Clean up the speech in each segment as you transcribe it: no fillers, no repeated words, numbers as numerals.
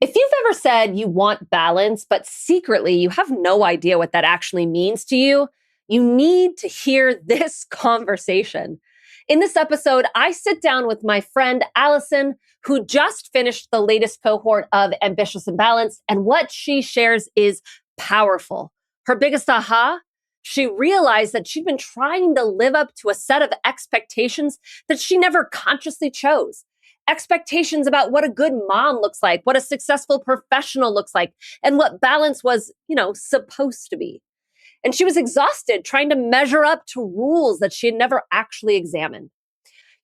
If you've ever said you want balance, but secretly you have no idea what that actually means to you, you need to hear this conversation. In this episode, I sit down with my friend Allison, who just finished the latest cohort of Ambitious and Balanced, and what she shares is powerful. Her biggest aha? She realized that she'd been trying to live up to a set of expectations that she never consciously chose. Expectations about what a good mom looks like, what a successful professional looks like, and what balance was, supposed to be. And she was exhausted trying to measure up to rules that she had never actually examined.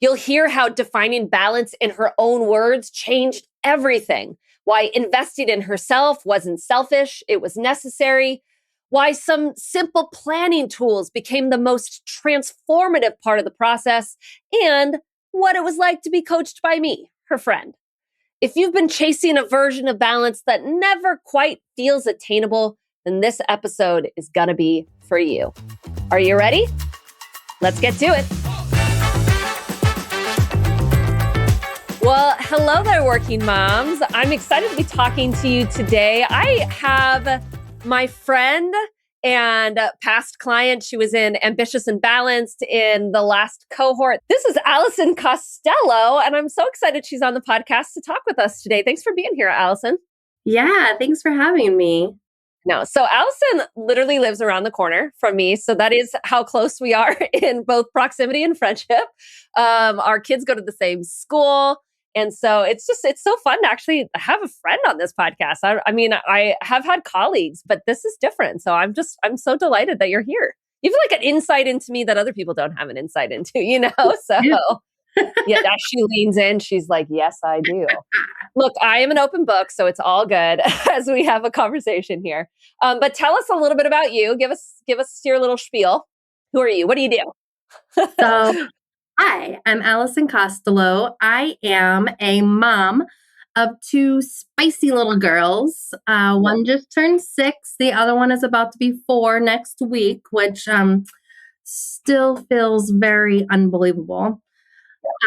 You'll hear how defining balance in her own words changed everything. Why investing in herself wasn't selfish, it was necessary. Why some simple planning tools became the most transformative part of the process, and what it was like to be coached by me, her friend. If you've been chasing a version of balance that never quite feels attainable, then this episode is going to be for you. Are you ready? Let's get to it. Well, hello there, working moms. I'm excited to be talking to you today. I have my friend and past client. She was in Ambitious and Balanced in the last cohort. This is Allison Costelow, and I'm so excited she's on the podcast to talk with us today. Thanks for being here, Allison. Yeah, thanks for having me. No, so Allison literally lives around the corner from me. So that is how close we are in both proximity and friendship. Our kids go to the same school. And so it's so fun to actually have a friend on this podcast. I have had colleagues, but this is different. So I'm so delighted that you're here. You have like an insight into me that other people don't have an insight into, So yeah, as she leans in, she's like, yes, I do. Look, I am an open book, so it's all good as we have a conversation here. But tell us a little bit about you. Give us your little spiel. Who are you? What do you do? So, hi, I'm Allison Costelow. I am a mom of two spicy little girls. One just turned 6. The other one is about to be 4 next week, which still feels very unbelievable.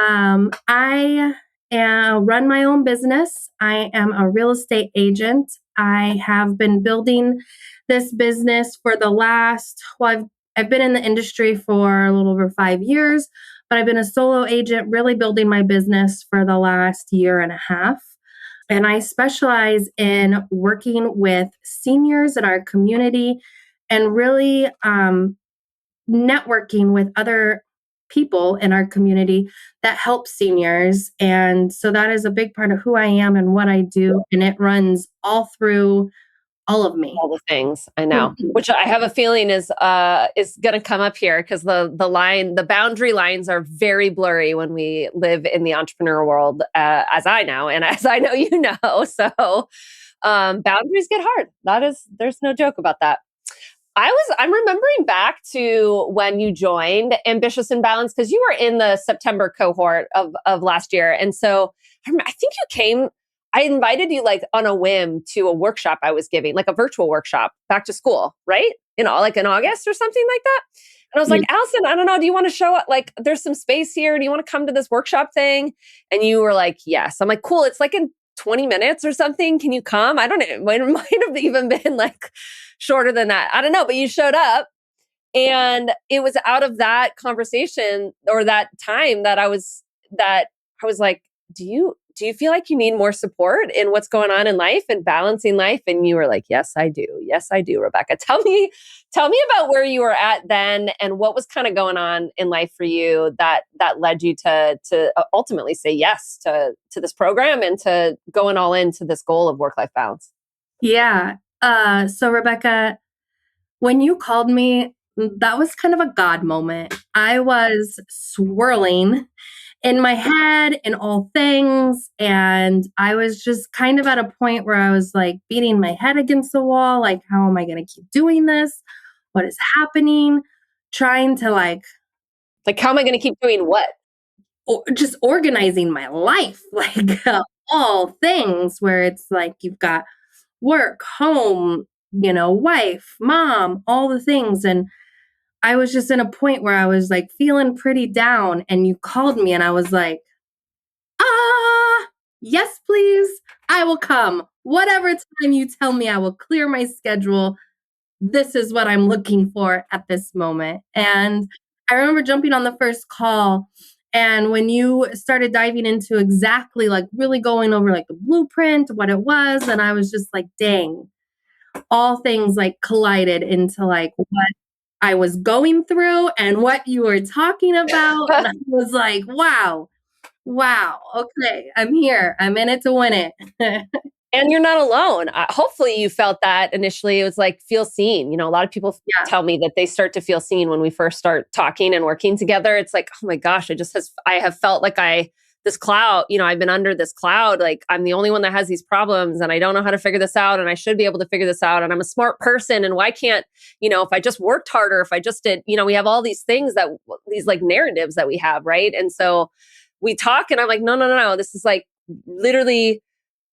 I run my own business. I am a real estate agent. I have been building this business for I've been in the industry for a little over 5 years, but I've been a solo agent, really building my business for the last year and a half. And I specialize in working with seniors in our community and really networking with other people in our community that help seniors. And so that is a big part of who I am and what I do. And it runs all through all of me. All the things I know, which I have a feeling is going to come up here because the boundary lines are very blurry when we live in the entrepreneur world, as I know, and as I know, So boundaries get hard. There's no joke about that. I'm remembering back to when you joined Ambitious and Balanced because you were in the September cohort of last year. And so I think you came, I invited you like on a whim to a workshop I was giving, like a virtual workshop back to school, right? Like in August or something like that. And I was like, Allison, I don't know. Do you want to show up? Like, there's some space here. Do you want to come to this workshop thing? And you were like, yes. I'm like, cool. It's like in 20 minutes or something. Can you come? I don't know. It might have even been like shorter than that. I don't know, but you showed up, and it was out of that conversation or that time that I was like, do you feel like you need more support in what's going on in life and balancing life? And you were like, yes, I do. Yes, I do, Rebecca. Tell me about where you were at then and what was kind of going on in life for you that led you to ultimately say yes to this program and to going all into this goal of work-life balance. Yeah. So Rebecca, when you called me, that was kind of a God moment. I was swirling in my head in all things. And I was just kind of at a point where I was like beating my head against the wall. Like, how am I going to keep doing this? What is happening? Trying to like, how am I going to keep doing what? Just organizing my life, like all things where it's like you've got work, home, wife, mom, all the things. And I was just in a point where I was like feeling pretty down, and you called me and I was like, yes, please. I will come whatever time you tell me, I will clear my schedule. This is what I'm looking for at this moment. And I remember jumping on the first call. And when you started diving into exactly like really going over like the blueprint, what it was, and I was just like, dang, all things like collided into like what I was going through and what you were talking about. And I was like, wow, wow, okay, I'm here. I'm in it to win it. And you're not alone. Hopefully you felt that initially. It was like, feel seen. A lot of people Yeah. tell me that they start to feel seen when we first start talking and working together. It's like, oh my gosh, I have felt like this cloud, I've been under this cloud. Like I'm the only one that has these problems and I don't know how to figure this out. And I should be able to figure this out. And I'm a smart person. And why can't, if I just worked harder, if I just did, we have all these things these like narratives that we have. Right. And so we talk and I'm like, no, no, no, no. This is like literally,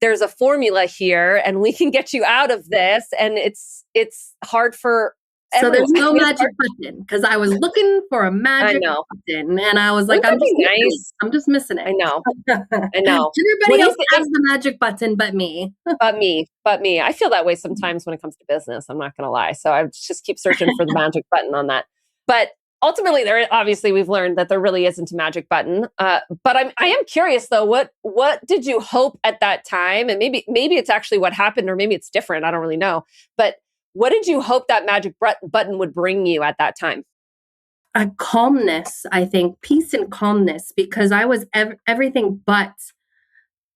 there's a formula here and we can get you out of this. And it's hard for So everyone. there's no magic button because I was looking for a magic button and I was like, I'm just missing it. I know. Everybody else has the magic button but me. But me. I feel that way sometimes when it comes to business. I'm not going to lie. So I just keep searching for the magic button on that. But ultimately, obviously we've learned that there really isn't a magic button. But I am curious though. What did you hope at that time? And maybe it's actually what happened, or maybe it's different. I don't really know. But what did you hope that magic button would bring you at that time? A calmness, I think, peace and calmness, because I was everything but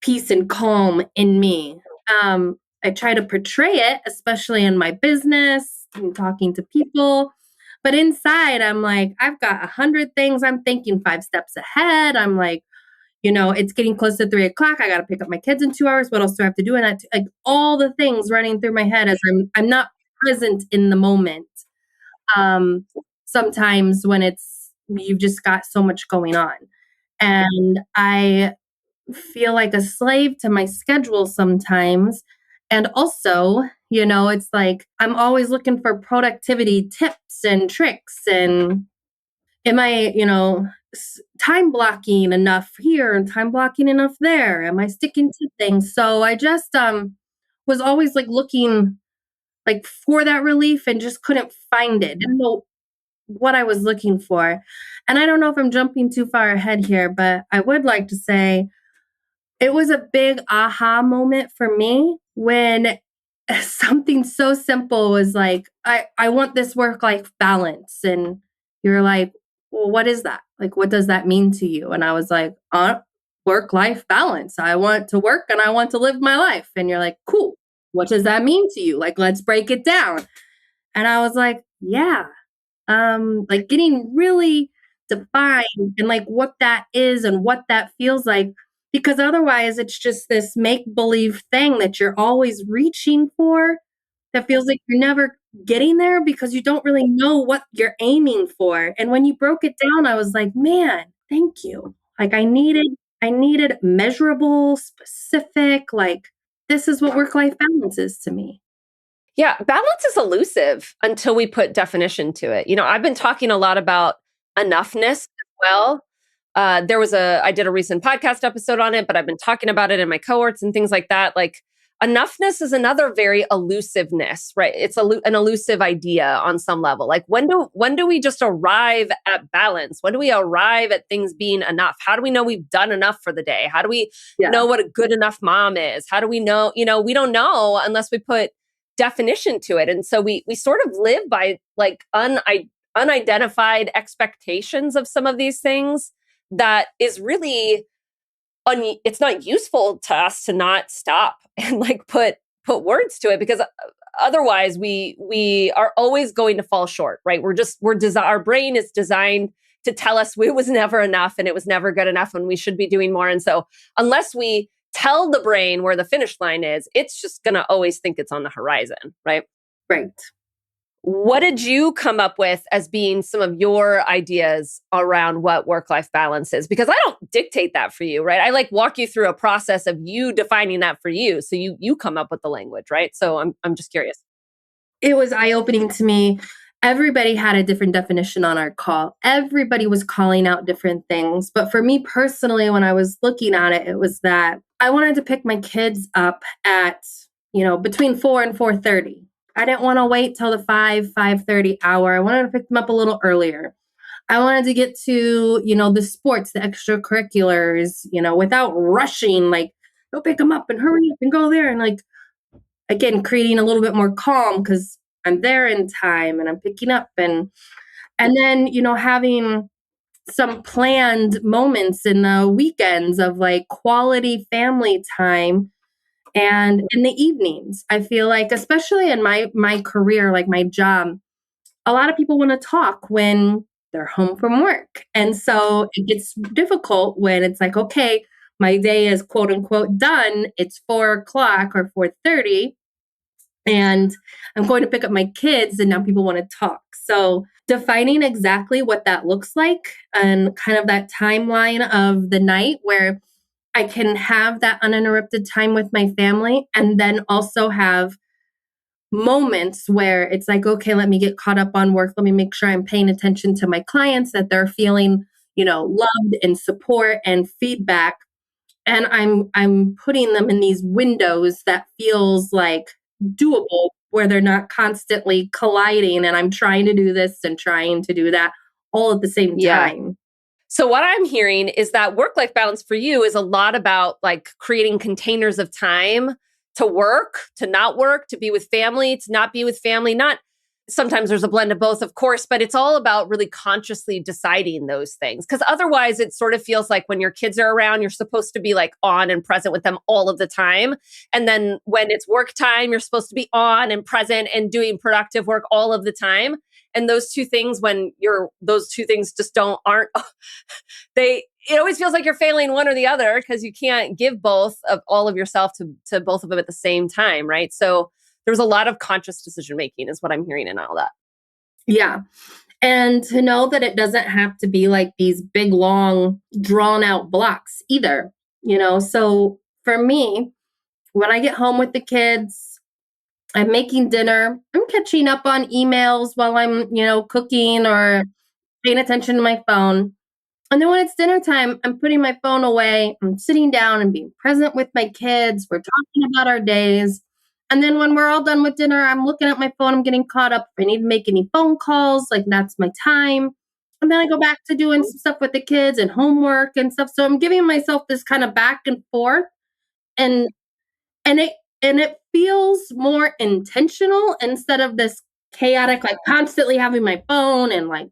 peace and calm in me. I try to portray it, especially in my business and talking to people. But inside, I'm like, I've got 100 things. I'm thinking 5 steps ahead. I'm like, it's getting close to 3:00. I got to pick up my kids in 2 hours. What else do I have to do? And that, like all the things running through my head as I'm not present in the moment. Sometimes when you've just got so much going on, and I feel like a slave to my schedule sometimes. And also, it's like I'm always looking for productivity tips and tricks. And am I, time blocking enough here and time blocking enough there? Am I sticking to things? So I just was always like looking like for that relief and just couldn't find it. Didn't know what I was looking for. And I don't know if I'm jumping too far ahead here, but I would like to say it was a big aha moment for me when something so simple was like, I want this work-life balance. And you're like, well, what is that? Like, what does that mean to you? And I was like, work-life balance. I want to work and I want to live my life. And you're like, cool. What does that mean to you? Like, let's break it down. And I was like, yeah, like getting really defined and like what that is and what that feels like, because otherwise it's just this make believe thing that you're always reaching for that feels like you're never getting there because you don't really know what you're aiming for. And when you broke it down, I was like, man, thank you. Like I needed measurable, specific, like this is what work life balance is to me. Yeah, balance is elusive until we put definition to it. I've been talking a lot about enoughness as well. I did a recent podcast episode on it, but I've been talking about it in my cohorts and things like that. Like enoughness is another very elusiveness, right? It's an elusive idea on some level. Like when do we just arrive at balance? When do we arrive at things being enough? How do we know we've done enough for the day? How do we know what a good enough mom is? How do we know, we don't know unless we put definition to it. And so we sort of live by like unidentified expectations of some of these things that is really it's not useful to us to not stop and like put words to it, because otherwise we are always going to fall short, right? Our brain is designed to tell us it was never enough and it was never good enough and we should be doing more. And so unless we tell the brain where the finish line is, it's just going to always think it's on the horizon, right? Right. What did you come up with as being some of your ideas around what work-life balance is? Because I don't dictate that for you, right? I like walk you through a process of you defining that for you. So you come up with the language, right? So I'm just curious. It was eye-opening to me. Everybody had a different definition on our call. Everybody was calling out different things. But for me personally, when I was looking at it, it was that I wanted to pick my kids up at between 4 and 4:30. I didn't want to wait till the 5:30 hour. I wanted to pick them up a little earlier. I wanted to get to, the sports, the extracurriculars, without rushing, like, go pick them up and hurry up and go there. And like, again, creating a little bit more calm because I'm there in time and I'm picking up and then, having some planned moments in the weekends of like quality family time and in the evenings. I feel like, especially in my career, like my job, a lot of people want to talk when they're home from work. And so it gets difficult when it's like, okay, my day is quote unquote done. It's 4 o'clock or 4:30, and I'm going to pick up my kids, and now people want to talk. So defining exactly what that looks like and kind of that timeline of the night where I can have that uninterrupted time with my family and then also have moments where it's like, okay, let me get caught up on work. Let me make sure I'm paying attention to my clients, that they're feeling, loved and support and feedback. And I'm putting them in these windows that feels like doable, where they're not constantly colliding and I'm trying to do this and trying to do that all at the same Yeah. time. So what I'm hearing is that work-life balance for you is a lot about like creating containers of time to work, to not work, to be with family, to not be with family. Not sometimes there's a blend of both, of course, but it's all about really consciously deciding those things. Because otherwise it sort of feels like when your kids are around, you're supposed to be like on and present with them all of the time. And then when it's work time, you're supposed to be on and present and doing productive work all of the time. And those two things, when those two things just aren't it always feels like you're failing one or the other because you can't give both of all of yourself to both of them at the same time, right? So there's a lot of conscious decision making is what I'm hearing in all that. Yeah. And to know that it doesn't have to be like these big, long, drawn out blocks either, So for me, when I get home with the kids, I'm making dinner, I'm catching up on emails while I'm, cooking or paying attention to my phone. And then when it's dinner time, I'm putting my phone away. I'm sitting down and being present with my kids. We're talking about our days. And then when we're all done with dinner, I'm looking at my phone. I'm getting caught up. If I need to make any phone calls, like that's my time. And then I go back to doing some stuff with the kids and homework and stuff. So I'm giving myself this kind of back and forth. And and it feels more intentional instead of this chaotic, like constantly having my phone and like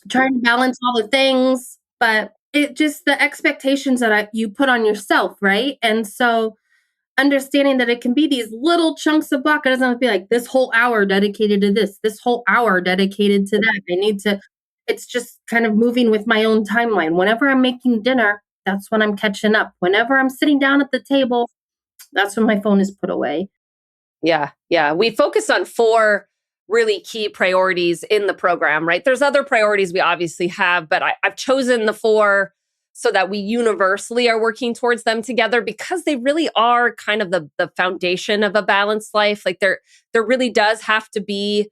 trying to balance all the things, but it just the expectations that you put on yourself, right? And so understanding that it can be these little chunks of block. It doesn't have to be like this whole hour dedicated to this whole hour dedicated to that. It's just kind of moving with my own timeline. Whenever I'm making dinner, that's when I'm catching up. Whenever I'm sitting down at the table, that's when my phone is put away. Yeah. Yeah. We focus on four really key priorities in the program, right? There's other priorities we obviously have, but I've chosen the four so that we universally are working towards them together because they really are kind of the foundation of a balanced life. Like there really does have to be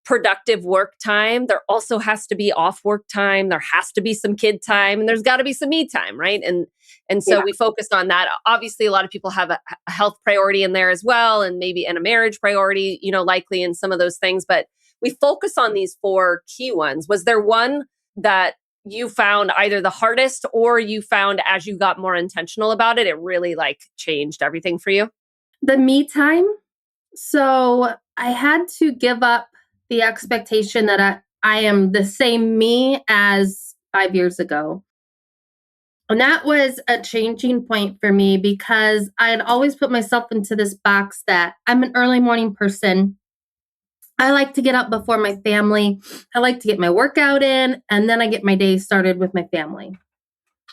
productive work time. There also has to be off work time. There has to be some kid time, and there's got to be some me time, right? And so Yeah. we focused on that. Obviously, a lot of people have a health priority in there as well, and maybe and a marriage priority, likely in some of those things. But we focus on these four key ones. Was there one that you found either the hardest, or you found as you got more intentional about it, it really like changed everything for you? The me time. So I had to give up the expectation that I am the same me as 5 years ago. And that was a changing point for me because I had always put myself into this box that I'm an early morning person. I like to get up before my family. I like to get my workout in, and then I get my day started with my family.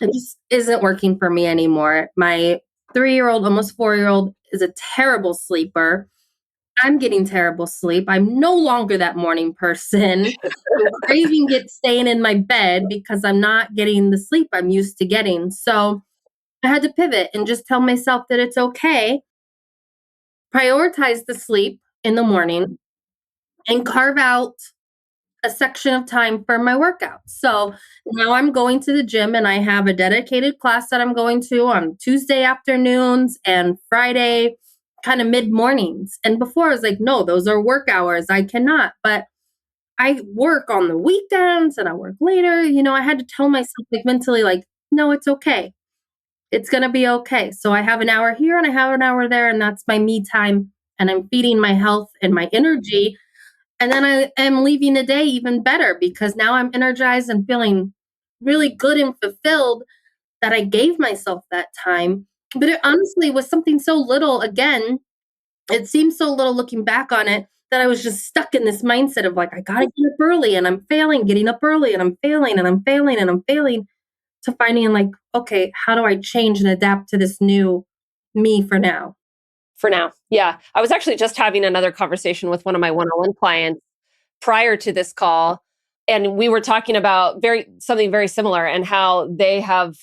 It just isn't working for me anymore. My 3-year-old, almost 4-year-old, is a terrible sleeper. I'm getting terrible sleep. I'm no longer that morning person. I'm craving staying in my bed because I'm not getting the sleep I'm used to getting. So I had to pivot and just tell myself that it's okay. Prioritize the sleep in the morning and carve out a section of time for my workout. So now I'm going to the gym and I have a dedicated class that I'm going to on Tuesday afternoons and Friday kind of mid mornings. And before I was like, no, those are work hours. I cannot. But I work on the weekends and I work later. I had to tell myself like mentally, like, no, it's okay. It's going to be okay. So I have an hour here and I have an hour there, and that's my me time. And I'm feeding my health and my energy. And then I am leaving the day even better because now I'm energized and feeling really good and fulfilled that I gave myself that time. But it honestly was something so little. Again, it seems so little looking back on it that I was just stuck in this mindset of like, I got to get up early and I'm failing, getting up early and I'm failing and I'm failing and I'm failing, to finding like, okay, how do I change and adapt to this new me for now? For now. Yeah. I was actually just having another conversation with one of my one-on-one clients prior to this call. And we were talking about something very similar, and how they have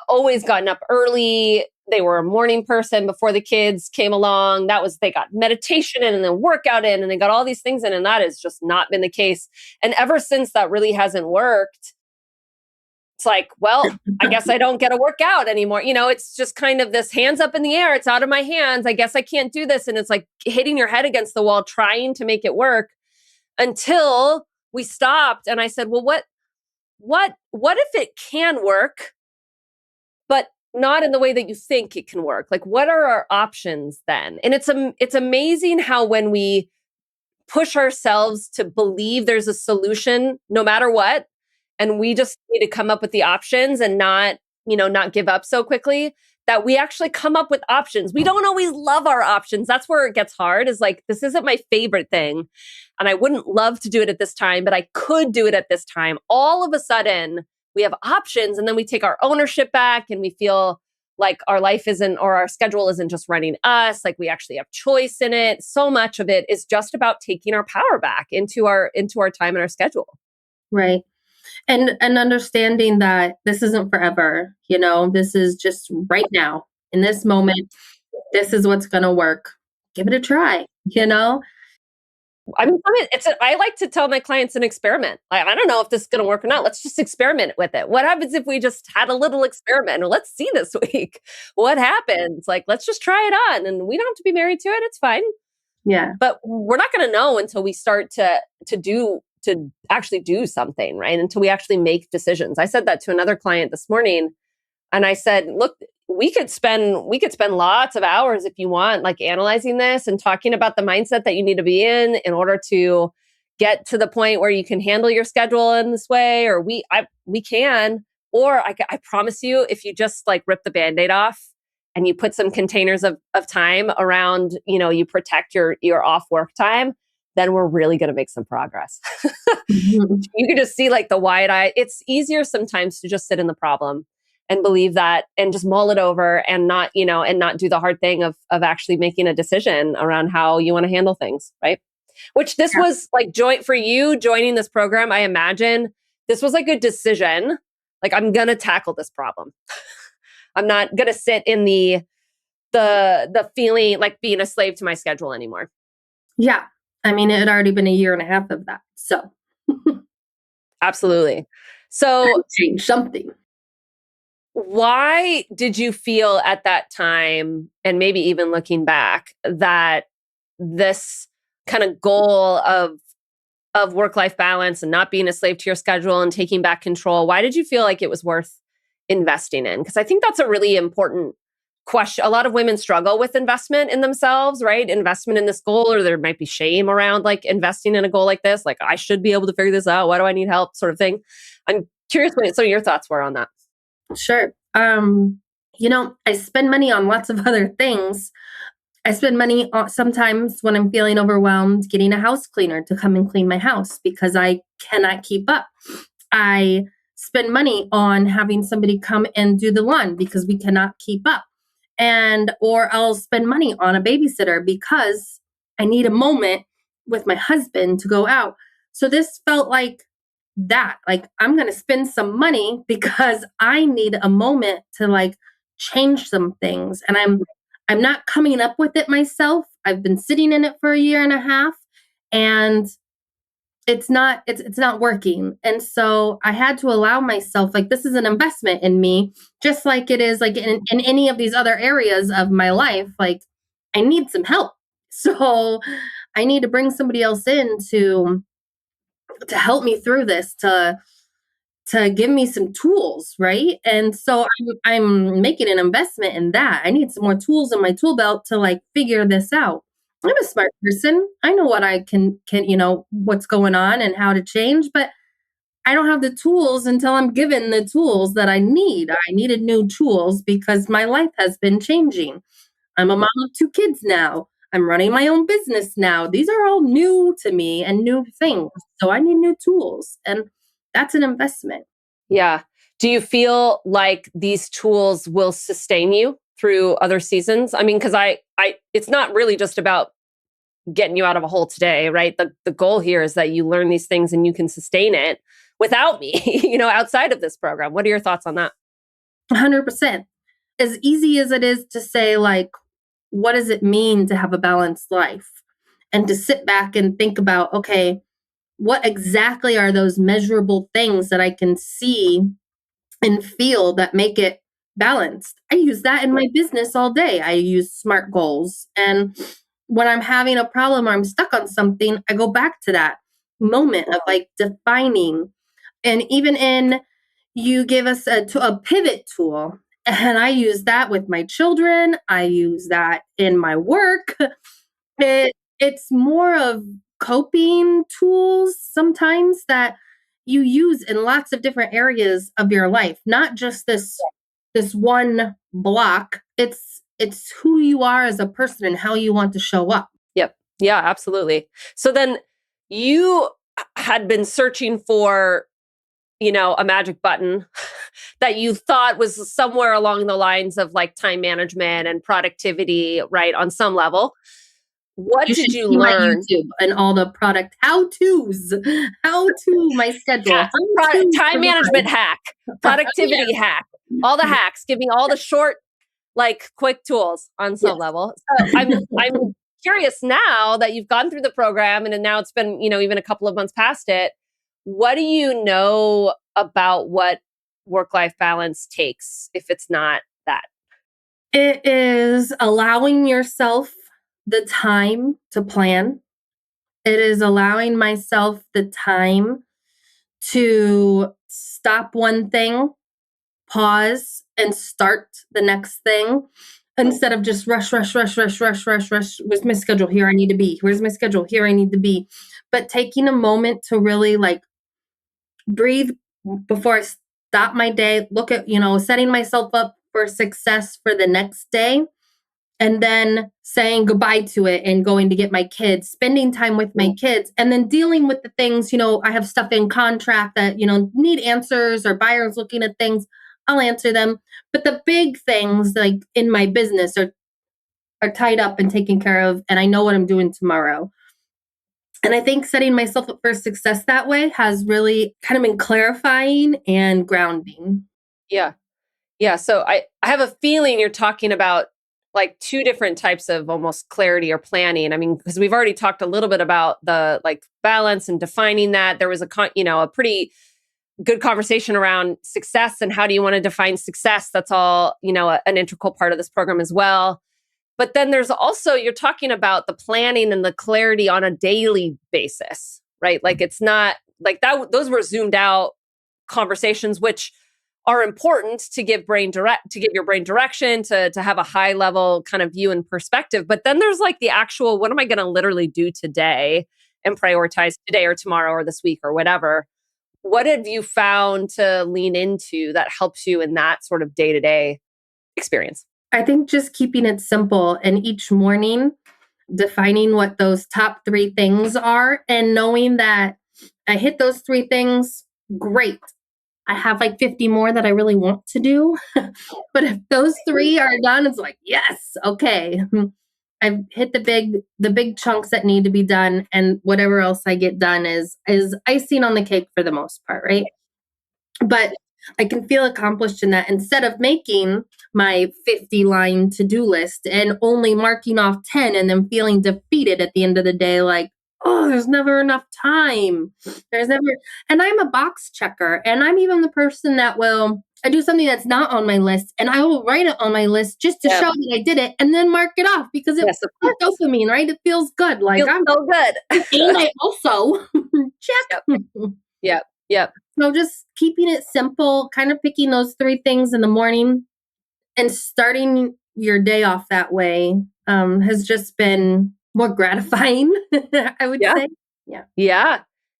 always gotten up early. They were a morning person before the kids came along. They got meditation in and then workout in, and they got all these things in. And that has just not been the case. And ever since that really hasn't worked, it's like, well, I guess I don't get to work out anymore. It's just kind of this hands up in the air. It's out of my hands. I guess I can't do this. And it's like hitting your head against the wall, trying to make it work, until we stopped. And I said, well, what if it can work, but not in the way that you think it can work? Like, what are our options then? And it's amazing how when we push ourselves to believe there's a solution no matter what, and we just need to come up with the options and not give up so quickly, that we actually come up with options. We don't always love our options. That's where it gets hard, is like, this isn't my favorite thing, and I wouldn't love to do it at this time, but I could do it at this time. All of a sudden we have options, and then we take our ownership back, and we feel like our life isn't, or our schedule isn't just running us, like we actually have choice in it. So much of it is just about taking our power back into our time and our schedule. Right. And understanding that this isn't forever, this is just right now in this moment. This is what's going to work. Give it a try. I mean, I like to tell my clients an experiment. I don't know if this is going to work or not. Let's just experiment with it. What happens if we just had a little experiment? Let's see this week what happens. Like, let's just try it on, and we don't have to be married to it. It's fine. Yeah. But we're not going to know until we start to actually do something, right? Until we actually make decisions. I said that to another client this morning, and I said, look, we could spend lots of hours if you want, like analyzing this and talking about the mindset that you need to be in order to get to the point where you can handle your schedule in this way. Or we can, or I promise you, if you just like rip the Band-Aid off and you put some containers of time around, you protect your off work time, then we're really going to make some progress. Mhm. You can just see like the wide eye. It's easier sometimes to just sit in the problem and believe that, and just mull it over, and not do the hard thing of actually making a decision around how you want to handle things, right? Which this Yeah. was like for you joining this program. I imagine this was like a decision. Like, I'm going to tackle this problem. I'm not going to sit in the feeling like being a slave to my schedule anymore. Yeah. I mean, it had already been a year and a half of that. So Absolutely. So change something. why did you feel at that time, and maybe even looking back, that this kind of goal of work-life balance and not being a slave to your schedule and taking back control, why did you feel like it was worth investing in? Because I think that's a really important question. A lot of women struggle with investment in themselves, right? Investment in this goal, or there might be shame around like investing in a goal like this. Like, I should be able to figure this out. Why do I need help? Sort of thing. I'm curious what some of your thoughts were on that. Sure. I spend money on lots of other things. I spend money sometimes when I'm feeling overwhelmed, getting a house cleaner to come and clean my house because I cannot keep up. I spend money on having somebody come and do the lawn because we cannot keep up. Or I'll spend money on a babysitter because I need a moment with my husband to go out. So this felt like that. Like, I'm going to spend some money because I need a moment to like change some things. And I'm not coming up with it myself. I've been sitting in it for a year and a half, and it's not working. And so I had to allow myself, like, this is an investment in me, just like it is like in any of these other areas of my life. Like, I need some help. So I need to bring somebody else in to help me through this, to give me some tools, right? And so I'm making an investment in that. I need some more tools in my tool belt to like figure this out. I'm a smart person. I know what I can, what's going on and how to change, but I don't have the tools until I'm given the tools that I need. I needed new tools because my life has been changing. I'm a mom of 2 kids now. I'm running my own business now. These are all new to me and new things. So I need new tools. And that's an investment. Yeah. Do you feel like these tools will sustain you through other seasons? I mean, because it's not really just about getting you out of a hole today, right? The goal here is that you learn these things and you can sustain it without me, outside of this program. What are your thoughts on that? 100%. As easy as it is to say, like, what does it mean to have a balanced life? And to sit back and think about, okay, what exactly are those measurable things that I can see and feel that make it balanced? I use that in my business all day. I use SMART goals. And when I'm having a problem or I'm stuck on something, I go back to that moment of like defining. And even in, you give us a pivot tool. And I use that with my children. I use that in my work. It's more of coping tools sometimes that you use in lots of different areas of your life, not just this one block. It's who you are as a person and how you want to show up. Yep. Yeah, absolutely. So then you had been searching for, a magic button that you thought was somewhere along the lines of like time management and productivity, right? On some level. What You did should you see my learn? YouTube and all the product how-tos, how to my schedule, how to Time management survive. hack, productivity Yes, hack, all the hacks. Give me all the short, like quick tools on some yes. level. So I'm curious now that you've gone through the program and now it's been, even a couple of months past it. What do you know about what work-life balance takes if it's not that? It is allowing yourself the time to plan. It is allowing myself the time to stop one thing, pause, and start the next thing instead of just rush, rush, rush, rush, rush, rush, rush. Where's my schedule? Here I need to be. Where's my schedule? Here I need to be. But taking a moment to really like breathe before I stop my day, look at, setting myself up for success for the next day, and then saying goodbye to it and going to get my kids, spending time with my kids, and then dealing with the things, I have stuff in contract that, need answers or buyers looking at things. I'll answer them. But the big things like in my business are tied up and taken care of. And I know what I'm doing tomorrow. And I think setting myself up for success that way has really kind of been clarifying and grounding. Yeah. Yeah. So I have a feeling you're talking about like two different types of almost clarity or planning. I mean, because we've already talked a little bit about the like balance and defining that. There was a pretty good conversation around success and how do you want to define success. That's all, an integral part of this program as well. But then there's also, you're talking about the planning and the clarity on a daily basis, right? Like it's not like that, those were zoomed out conversations, which are important to give your brain direction, to have a high level kind of view and perspective. But then there's like the actual, what am I going to literally do today and prioritize today or tomorrow or this week or whatever? What have you found to lean into that helps you in that sort of day-to-day experience? I think just keeping it simple and each morning defining what those top 3 things are and knowing that I hit those 3 things, great. I have like 50 more that I really want to do. But if those 3 are done, it's like, yes, okay. I've hit the big chunks that need to be done, and whatever else I get done is icing on the cake for the most part, right? But I can feel accomplished in that instead of making my 50-line to-do list and only marking off 10 and then feeling defeated at the end of the day, like, oh, there's never enough time. There's never, and I'm a box checker, and I'm even the person that will I do something that's not on my list, and I will write it on my list just to Yeah. show that I did it and then mark it off because it Yes, of like course. dopamine, right? It feels good. Like Feels I'm so good. and I also Yep. check. Yep. Yep. So just keeping it simple, kind of picking those three things in the morning and starting your day off that way has just been more gratifying, I would Yeah. say. Yeah. Yeah.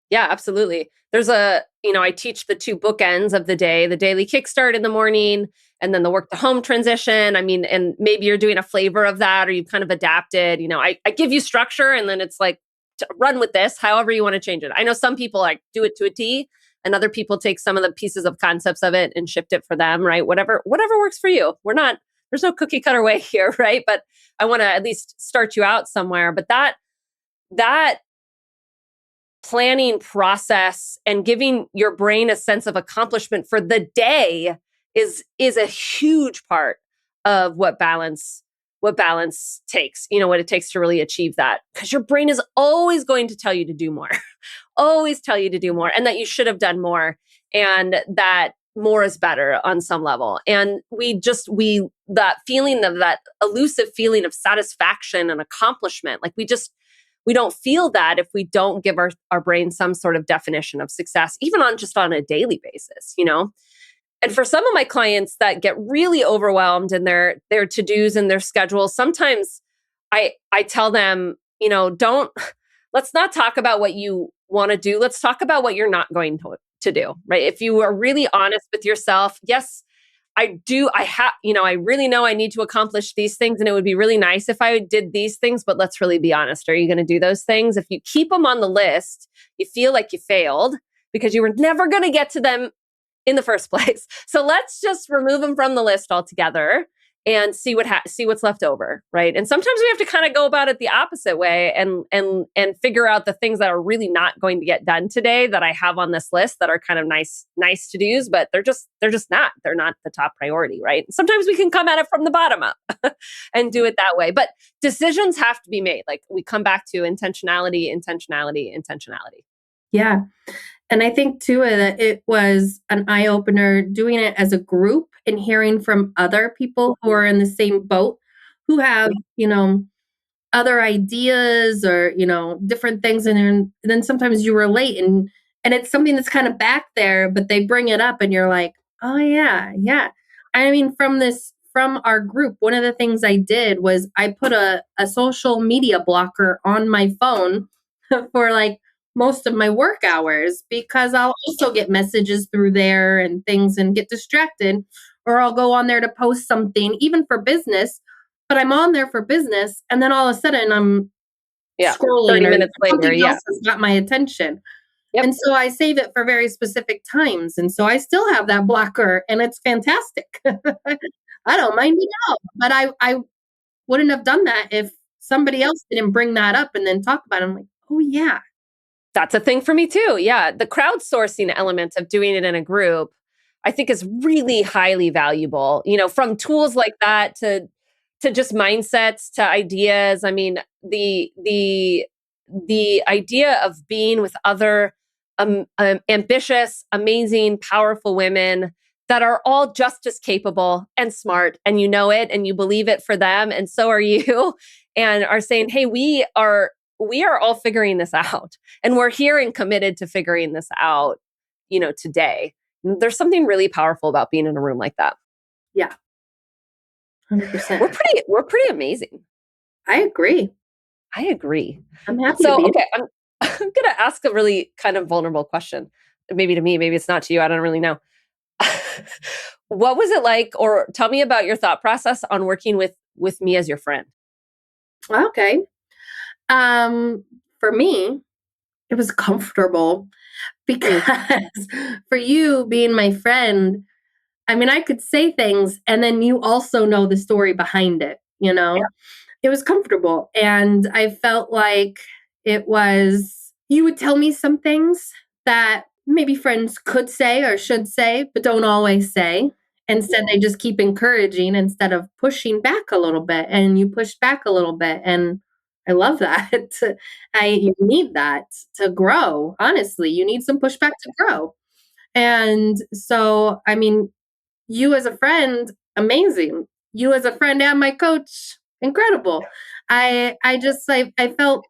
Yeah, absolutely. There's I teach the two bookends of the day, the daily kickstart in the morning and then the work to home transition. I mean, and maybe you're doing a flavor of that or you've kind of adapted. I give you structure and then it's like run with this, however you want to change it. I know some people like do it to a T and other people take some of the pieces of concepts of it and shift it for them, right? Whatever works for you. There's no cookie cutter way here, right? But I want to at least start you out somewhere. But that planning process and giving your brain a sense of accomplishment for the day is a huge part of what balance takes, what it takes to really achieve that, because your brain is always going to tell you to do more always tell you to do more and that you should have done more and that more is better on some level. And that feeling of that elusive feeling of satisfaction and accomplishment, like we don't feel that if we don't give our brain some sort of definition of success, even on a daily basis. And for some of my clients that get really overwhelmed in their to-dos and their schedules, sometimes I tell them, don't let's not talk about what you want to do. Let's talk about what you're not going to do, right? If you are really honest with yourself, yes, I really know I need to accomplish these things and it would be really nice if I did these things, but let's really be honest. Are you going to do those things? If you keep them on the list, you feel like you failed because you were never going to get to them in the first place. So let's just remove them from the list altogether and see what's left over, right? And sometimes we have to kind of go about it the opposite way and figure out the things that are really not going to get done today that I have on this list that are kind of nice to do's, but they're not the top priority, right? Sometimes we can come at it from the bottom up and do it that way. But decisions have to be made. Like we come back to intentionality, intentionality, intentionality. Yeah. And I think too that it was an eye opener doing it as a group and hearing from other people who are in the same boat who have, other ideas or, different things and then sometimes you relate and it's something that's kind of back there, but they bring it up and you're like, "Oh yeah, yeah." I mean, from our group, one of the things I did was I put a social media blocker on my phone for like most of my work hours because I'll also get messages through there and things and get distracted, or I'll go on there to post something, even for business, but I'm on there for business. And then all of a sudden I'm Yeah. scrolling 30 or minutes later. something Yeah. else has got my attention. Yep. And so I save it for very specific times. And so I still have that blocker and it's fantastic. I don't mind it at all. But I wouldn't have done that if somebody else didn't bring that up and then talk about it. I'm like, oh yeah. That's a thing for me too. Yeah. The crowdsourcing element of doing it in a group, I think is really highly valuable, from tools like that to just mindsets to ideas. I mean, the idea of being with other ambitious, amazing, powerful women that are all just as capable and smart, and you know it and you believe it for them, and so are you, and are saying, hey, we are all figuring this out and we're here and committed to figuring this out, today. There's something really powerful about being in a room like that. Yeah. We're 100%. pretty amazing. I agree. I agree. I'm happy to So, be. okay, I'm going to ask a really kind of vulnerable question. Maybe to me, maybe it's not to you. I don't really know. What was it like, or tell me about your thought process on working with me as your friend? Okay. For me, it was comfortable Mm, because for you being my friend, I mean, I could say things and then you also know the story behind it, you yeah. know? It was comfortable and I felt like it was you would tell me some things that maybe friends could say or should say, but don't always say. Instead, they just keep encouraging instead of pushing back a little bit, and you push back a little bit, and I love that. You need that to grow. Honestly, you need some pushback to grow. And so, I mean, You as a friend, amazing. You as a friend and my coach, incredible. I felt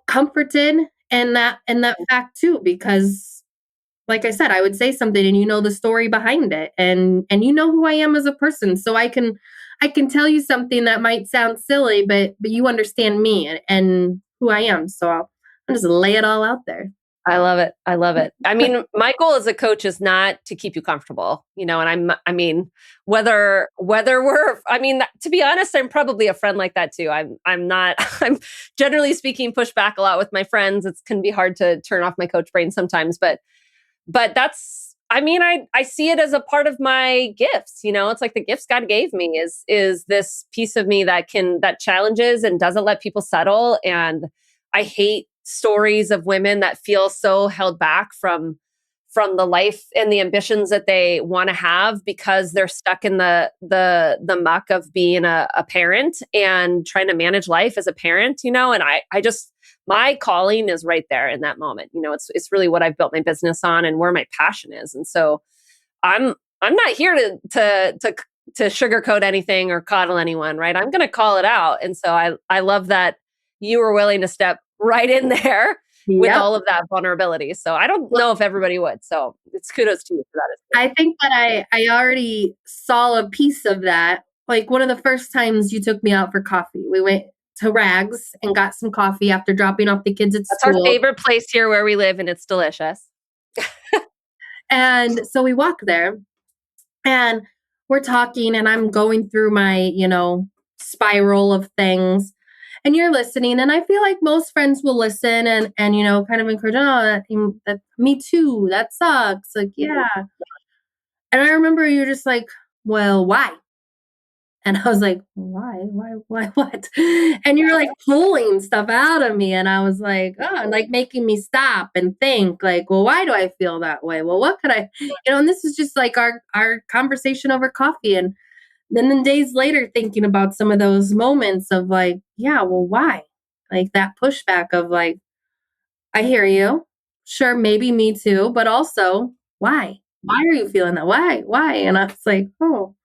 comforted in that fact too, because like I said, I would say something and you know the story behind it, and you know who I am as a person. So I can tell you something that might sound silly, but you understand me and who I am. So I'll just lay it all out there. I love it. I love it. I mean, my goal as a coach is not to keep you comfortable, and I mean, whether we're, I mean, to be honest, I'm probably a friend like that too. I'm not, I'm generally speaking, push back a lot with my friends. It can be hard to turn off my coach brain sometimes, but that's, I mean, I see it as a part of my gifts. It's like the gifts God gave me is this piece of me that challenges and doesn't let people settle. And I hate stories of women that feel so held back from the life and the ambitions that they want to have because they're stuck in the muck of being a parent and trying to manage life as a parent. And I just, my calling is right there in that moment. It's really what I've built my business on and where my passion is. And so I'm not here to sugarcoat anything or coddle anyone, right? I'm going to call it out. And so I love that you were willing to step right in there with Yep. all of that vulnerability. So I don't know if everybody would. So it's kudos to you for that as well. I think that I already saw a piece of that. Like one of the first times you took me out for coffee, we went to Rags and got some coffee after dropping off the kids at That's our school. favorite place here where we live, and it's delicious. And so we walk there and we're talking, and I'm going through my, spiral of things. And you're listening, and I feel like most friends will listen and kind of encourage, oh, that me too, that sucks. Like, yeah. And I remember you were just like, well, why? And I was like, why, what? And you're like pulling stuff out of me. And I was like, oh, and like making me stop and think, like, well, why do I feel that way? Well, what could and this is just like our conversation over coffee. And then days later, thinking about some of those moments of like, yeah, well, why? Like that pushback of like, I hear you. Sure, maybe me too, but also, why? Why are you feeling that? Why? And I was like, oh,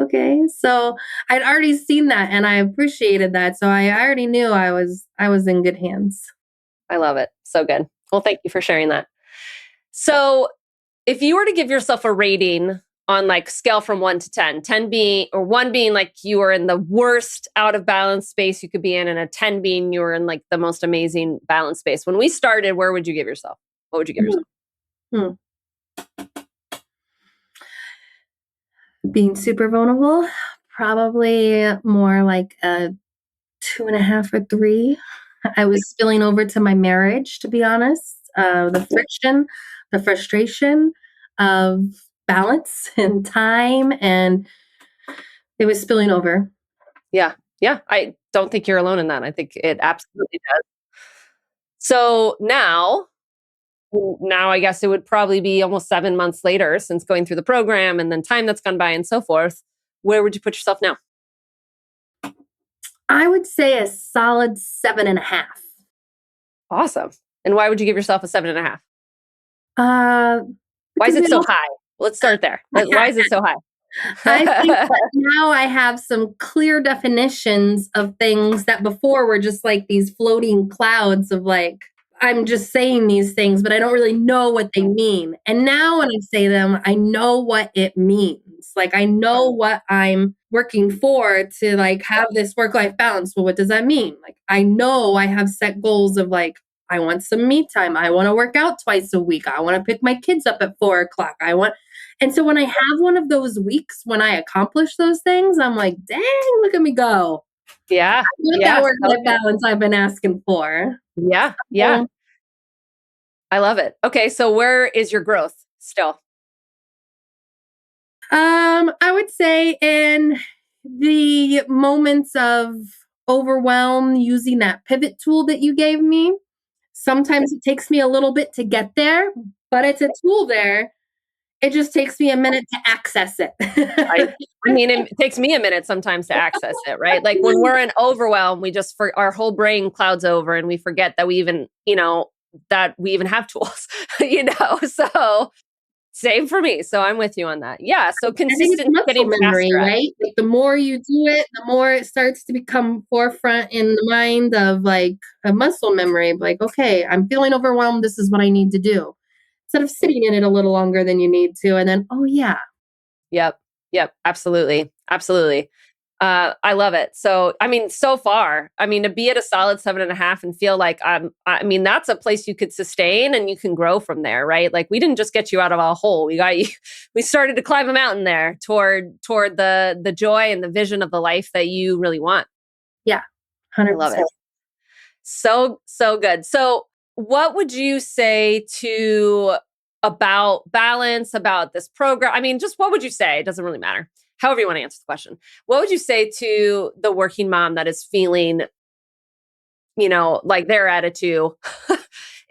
okay. So I'd already seen that and I appreciated that. So I already knew I was in good hands. I love it. So good. Well, thank you for sharing that. So if you were to give yourself a rating on like scale from 1 to 10, 10 being, or 1 being like you were in the worst out of balance space you could be in, and a 10 being you were in like the most amazing balance space. When we started, where would you give yourself? What would you give yourself? Hmm. Being super vulnerable, probably more like a 2.5 or 3. I was spilling over to my marriage, to be honest. The friction, the frustration of balance and time, and it was spilling over. Yeah. Yeah. I don't think you're alone in that. I think it absolutely does. So now I guess it would probably be almost 7 months later since going through the program and then time that's gone by and so forth. Where would you put yourself now? I would say a solid 7.5. Awesome. And why would you give yourself a 7.5? Uh, Why is because it it so also, high? Let's start there. Why is it so I think high? that now I have some clear definitions of things that before were just like these floating clouds of like, I'm just saying these things, but I don't really know what they mean. And now when I say them, I know what it means. Like I know what I'm working for to like have this work-life balance. Well, what does that mean? Like I know I have set goals of like, I want some me time. I want to work out twice a week. I want to pick my kids up at 4 o'clock. And so when I have one of those weeks when I accomplish those things, I'm like, dang, look at me go. Yeah. I want that Yeah. work-life balance I've been asking for. Yeah. Yeah. Um, I love it. Okay. So where is your growth still? I would say in the moments of overwhelm using that pivot tool that you gave me, sometimes it takes me a little bit to get there, but it's a tool there. It just takes me a minute to access it. I, I mean, it takes me a minute sometimes to access it, right? Like when we're in overwhelm, we just, for our whole brain clouds over and we forget that we even, that we even have tools, So Same for me. So I'm with you on that. Yeah. So I think it's consistent muscle getting memory, faster at it. right? Like the more you do it, the more it starts to become forefront in the mind of like a muscle memory. Like, okay, I'm feeling overwhelmed. This is what I need to do. Instead of sitting in it a little longer than you need to. And then, oh yeah, Yep. Yep. Absolutely. Absolutely. I love it. So, I mean, so far, I mean, to be at a solid 7.5 and feel like I mean, that's a place you could sustain and you can grow from there, right? Like we didn't just get you out of a hole. We got you, we started to climb a mountain there toward the joy and the vision of the life that you really want. yeah, I love 100%. it. So good. So, what would you say to about balance, about this program? I mean, just what would you say? It doesn't really matter. However you want to answer the question. What would you say to the working mom that is feeling, like they're at a 2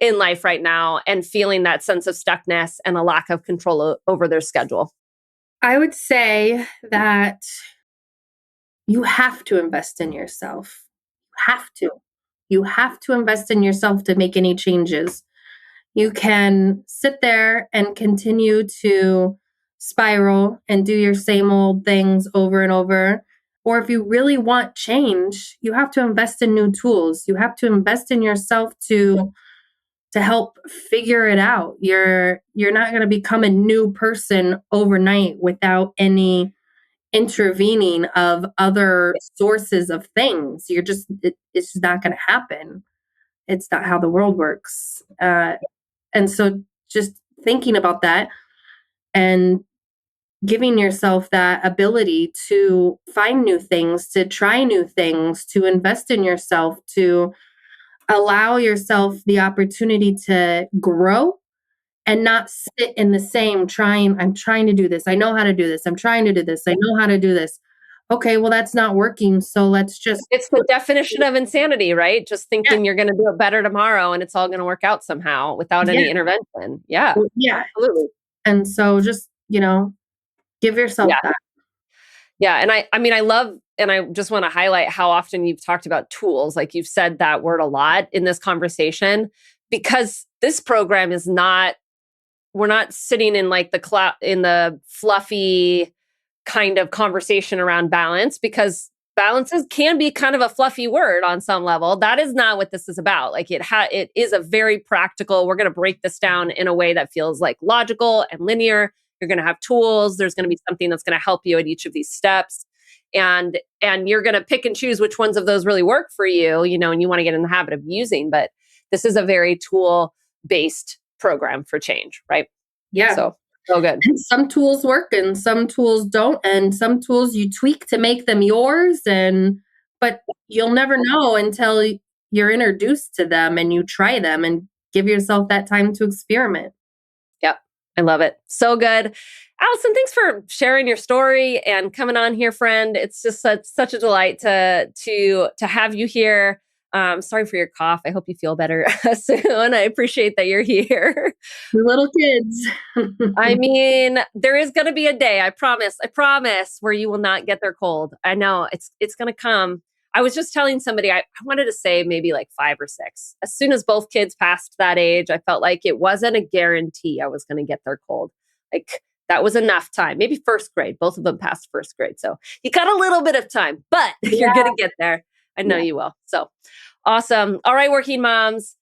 in life right now and feeling that sense of stuckness and a lack of control over their schedule? I would say that you have to invest in yourself. You have to. You have to invest in yourself to make any changes. You can sit there and continue to spiral and do your same old things over and over. Or if you really want change, you have to invest in new tools. You have to invest in yourself to help figure it out. You're not going to become a new person overnight without any intervening of other sources of things. It's just not going to happen. It's not how the world works. And so just thinking about that and giving yourself that ability to find new things, to try new things, to invest in yourself, to allow yourself the opportunity to grow and not sit in the same I'm trying to do this. I know how to do this. I'm trying to do this. I know how to do this. Okay, well, that's not working. So let's just. It's the definition of insanity, right? Just Yeah, thinking you're going to do it better tomorrow and it's all going to work out somehow without yeah, any intervention. Yeah, yeah. absolutely. And so just, give yourself Yeah. that. Yeah. And I mean, I love, and I just want to highlight how often you've talked about tools. Like you've said that word a lot in this conversation, because this program is not, we're not sitting in like the cloud, in the fluffy kind of conversation around balance, because balances can be kind of a fluffy word on some level. That is not what this is about. Like it is a very practical, we're going to break this down in a way that feels like logical and linear. You're going to have tools. There's going to be something that's going to help you at each of these steps. And you're going to pick and choose which ones of those really work for you, and you want to get in the habit of using. But this is a very tool based program for change, right? Yeah. So good. And some tools work and some tools don't. And some tools you tweak to make them yours. But you'll never know until you're introduced to them and you try them and give yourself that time to experiment. Yep. I love it. So good. Allison, thanks for sharing your story and coming on here, friend. It's just such a delight to have you here. Sorry for your cough. I hope you feel better soon. I appreciate that you're here. Little kids. I mean, there is going to be a day, I promise, where you will not get their cold. I know it's going to come. I was just telling somebody, I wanted to say maybe like 5 or 6. As soon as both kids passed that age, I felt like it wasn't a guarantee I was going to get their cold. Like that was enough time. Maybe first grade. Both of them passed first grade. So you got a little bit of time, but you're going to get there. I know you will. So awesome. All right, working moms.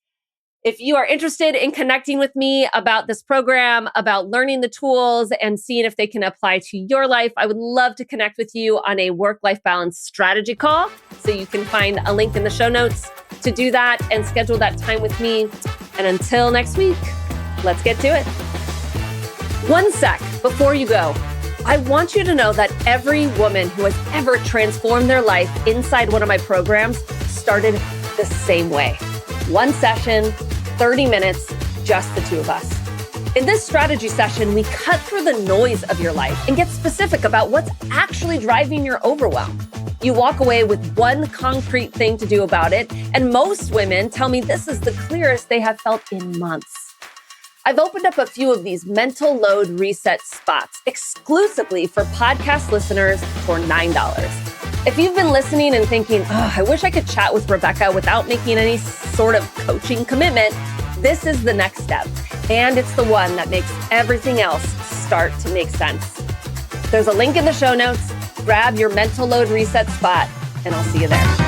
If you are interested in connecting with me about this program, about learning the tools and seeing if they can apply to your life, I would love to connect with you on a work-life balance strategy call. So you can find a link in the show notes to do that and schedule that time with me. And until next week, let's get to it. One sec before you go. I want you to know that every woman who has ever transformed their life inside one of my programs started the same way. One session, 30 minutes, just the two of us. In this strategy session, we cut through the noise of your life and get specific about what's actually driving your overwhelm. You walk away with one concrete thing to do about it, and most women tell me this is the clearest they have felt in months. I've opened up a few of these mental load reset spots exclusively for podcast listeners for $9. If you've been listening and thinking, I wish I could chat with Rebecca without making any sort of coaching commitment, this is the next step. And it's the one that makes everything else start to make sense. There's a link in the show notes. Grab your mental load reset spot, and I'll see you there.